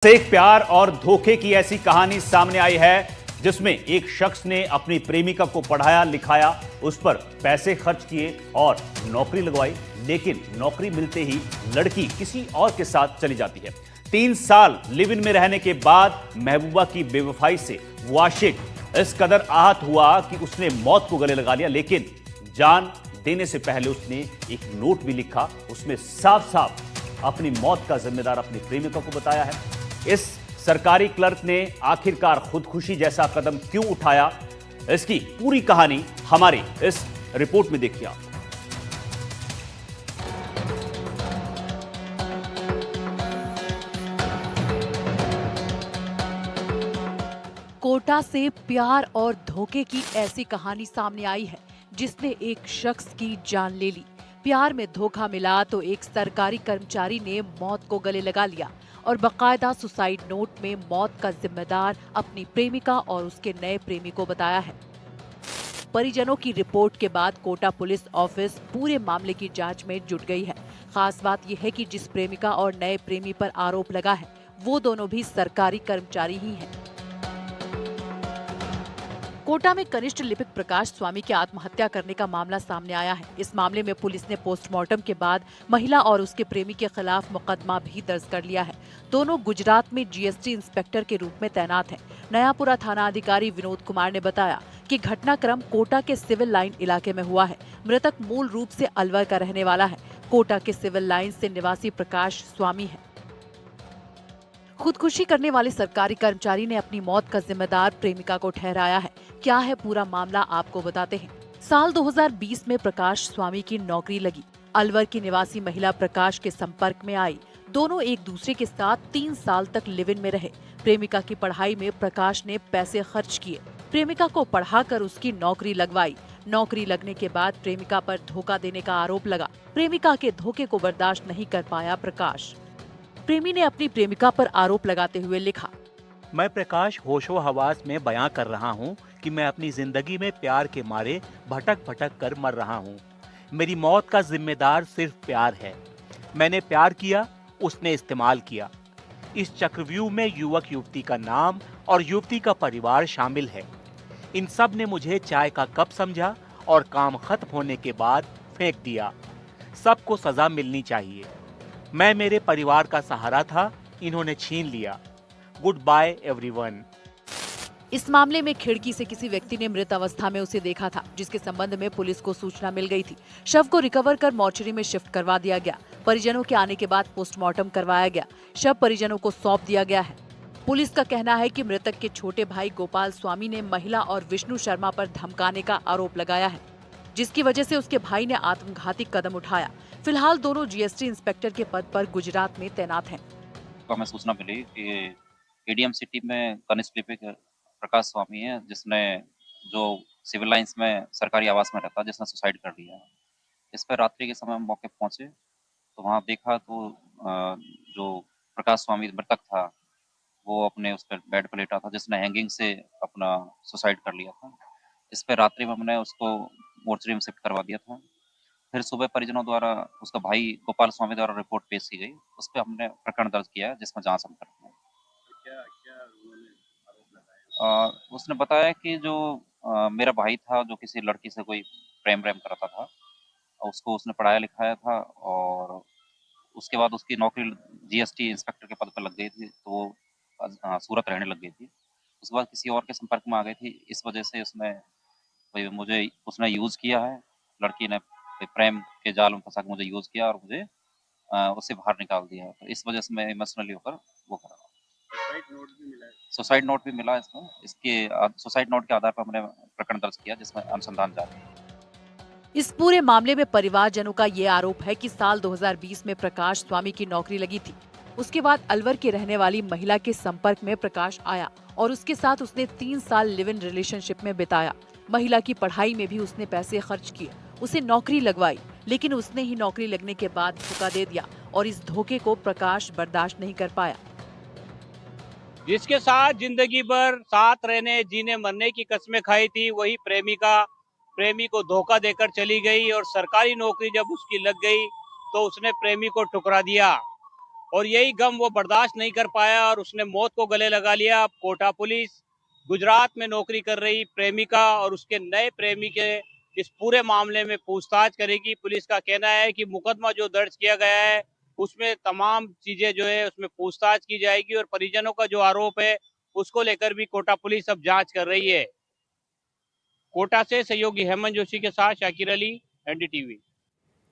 से एक प्यार और धोखे की ऐसी कहानी सामने आई है जिसमें एक शख्स ने अपनी प्रेमिका को पढ़ाया लिखाया, उस पर पैसे खर्च किए और नौकरी लगवाई, लेकिन नौकरी मिलते ही लड़की किसी और के साथ चली जाती है। 3 साल लिव इन में रहने के बाद महबूबा की बेवफाई से वो आशिक इस कदर आहत हुआ कि उसने मौत को गले लगा लिया, लेकिन जान देने से पहले उसने एक नोट भी लिखा। उसमें साफ साफ अपनी मौत का जिम्मेदार अपनी प्रेमिका को बताया है। इस सरकारी क्लर्क ने आखिरकार खुदकुशी जैसा कदम क्यों उठाया, इसकी पूरी कहानी हमारी इस रिपोर्ट में देखिए आप। कोटा से प्यार और धोखे की ऐसी कहानी सामने आई है जिसने एक शख्स की जान ले ली। प्यार में धोखा मिला तो एक सरकारी कर्मचारी ने मौत को गले लगा लिया और बकायदा सुसाइड नोट में मौत का जिम्मेदार अपनी प्रेमिका और उसके नए प्रेमी को बताया है। परिजनों की रिपोर्ट के बाद कोटा पुलिस ऑफिस पूरे मामले की जांच में जुट गई है। खास बात यह है कि जिस प्रेमिका और नए प्रेमी पर आरोप लगा है वो दोनों भी सरकारी कर्मचारी ही हैं। कोटा में कनिष्ठ लिपिक प्रकाश स्वामी के आत्महत्या करने का मामला सामने आया है। इस मामले में पुलिस ने पोस्टमार्टम के बाद महिला और उसके प्रेमी के खिलाफ मुकदमा भी दर्ज कर लिया है। दोनों गुजरात में जीएसटी इंस्पेक्टर के रूप में तैनात हैं। नयापुरा थाना अधिकारी विनोद कुमार ने बताया कि घटनाक्रम कोटा के सिविल लाइन इलाके में हुआ है। मृतक मूल रूप से अलवर का रहने वाला है। कोटा के सिविल लाइन से निवासी प्रकाश स्वामी है। खुदकुशी करने वाले सरकारी कर्मचारी ने अपनी मौत का जिम्मेदार प्रेमिका को ठहराया है। क्या है पूरा मामला, आपको बताते हैं। साल 2020 में प्रकाश स्वामी की नौकरी लगी। अलवर की निवासी महिला प्रकाश के संपर्क में आई। दोनों एक दूसरे के साथ 3 साल तक लिव इन में रहे। प्रेमिका की पढ़ाई में प्रकाश ने पैसे खर्च किए। प्रेमिका को पढ़ाकर उसकी नौकरी लगवाई। नौकरी लगने के बाद प्रेमिका पर धोखा देने का आरोप लगा। प्रेमिका के धोखे को बर्दाश्त नहीं कर पाया प्रकाश। प्रेमी ने अपनी प्रेमिका पर आरोप लगाते हुए लिखा, मैं प्रकाश होशो हवास में बयां कर रहा हूं कि मैं अपनी जिंदगी में प्यार के मारे भटक भटक कर मर रहा हूं। मेरी मौत का जिम्मेदार सिर्फ प्यार है। मैंने प्यार किया, उसने इस्तेमाल किया। इस चक्रव्यूह में युवक युवती का नाम और युवती का परिवार शामिल है। इन सब ने मुझे चाय का कप समझा और काम खत्म होने के बाद फेंक दिया। सबको सजा मिलनी चाहिए। मैं मेरे परिवार का सहारा था, इन्होंने छीन लिया। Good bye everyone. इस मामले में खिड़की से किसी व्यक्ति ने मृत अवस्था में उसे देखा था, जिसके संबंध में पुलिस को सूचना मिल गई थी। शव को रिकवर कर मॉर्चरी में शिफ्ट करवा दिया गया। परिजनों के आने के बाद पोस्टमार्टम करवाया गया। शव परिजनों को सौंप दिया गया है। पुलिस का कहना है कि मृतक के छोटे भाई गोपाल स्वामी ने महिला और विष्णु शर्मा पर धमकाने का आरोप लगाया है, जिसकी वजह से उसके भाई ने आत्मघाती कदम उठाया। फिलहाल दोनों जीएसटी इंस्पेक्टर के पद पर गुजरात में तैनात हैं। तो हमें सूचना मिली कि एडीएम सिटी में कनिष्ठ लिपिक प्रकाश स्वामी है, जिसने जो सिविल लाइंस में सरकारी आवास में रहता, जिसने सुसाइड कर लिया। इस पर रात्रि के समय हम मौके पहुंचे तो वहां देखा तो जो प्रकाश स्वामी मृतक था वो अपने उस पर बेड पर लेटा था, जिसने हैंगिंग से अपना सुसाइड कर लिया था। इस पर रात्रि में हमने उसको मोर्चरी में शिफ्ट करवा दिया था। फिर सुबह परिजनों द्वारा उसका भाई गोपाल स्वामी द्वारा रिपोर्ट पेश की गई। उस पर हमने प्रकरण दर्ज किया है, जिसमें जांच हम कर रहे हैं। उसने बताया कि जो मेरा भाई था, जो किसी लड़की से कोई प्रेम करता था, उसको उसने पढ़ाया लिखाया था और उसके बाद उसकी नौकरी जीएसटी इंस्पेक्टर के पद पर लग गई थी, तो वो सूरत रहने लग गई थी। उसके बाद किसी और के संपर्क में आ गई थी। इस वजह से उसने उसने यूज़ किया है। लड़की ने प्रेम के जाल में फंसा के मुझे यूज़ किया और मुझे उससे बाहर निकाल दिया है। तो इस वजह से मैं इमोशनली होकर वो कर रहा हूँ। सुसाइड नोट भी मिला इसमें। इसके सुसाइड नोट के आधार पर हमने प्रकरण दर्ज किया, जिसमें अनुसंधान जारी है। इस पूरे मामले में परिवारजनों का ये आरोप है कि साल 2020 में प्रकाश स्वामी की नौकरी लगी थी। उसके बाद अलवर की रहने वाली महिला के संपर्क में प्रकाश आया और उसके साथ उसने 3 साल लिव इन रिलेशनशिप में बिताया। महिला की पढ़ाई में भी उसने पैसे खर्च किए, उसे नौकरी लगवाई, लेकिन उसने ही नौकरी लगने के बाद धोखा दे दिया और इस धोखे को प्रकाश बर्दाश्त नहीं कर पाया। जिसके साथ जिंदगी भर साथ रहने जीने मरने की कस्में खाई थी, वही प्रेमिका प्रेमी को धोखा देकर चली गई और सरकारी नौकरी जब उसकी लग गई तो उसने प्रेमी को ठुकरा दिया। और यही गम वो बर्दाश्त नहीं कर पाया और उसने मौत को गले लगा लिया। अब कोटा पुलिस गुजरात में नौकरी कर रही प्रेमिका और उसके नए प्रेमी के इस पूरे मामले में पूछताछ करेगी। पुलिस का कहना है कि मुकदमा जो दर्ज किया गया है उसमें तमाम चीजें जो है उसमें पूछताछ की जाएगी और परिजनों का जो आरोप है उसको लेकर भी कोटा पुलिस अब जांच कर रही है। कोटा से सहयोगी हेमंत जोशी के साथ शाकिर अली, एनडीटीवी।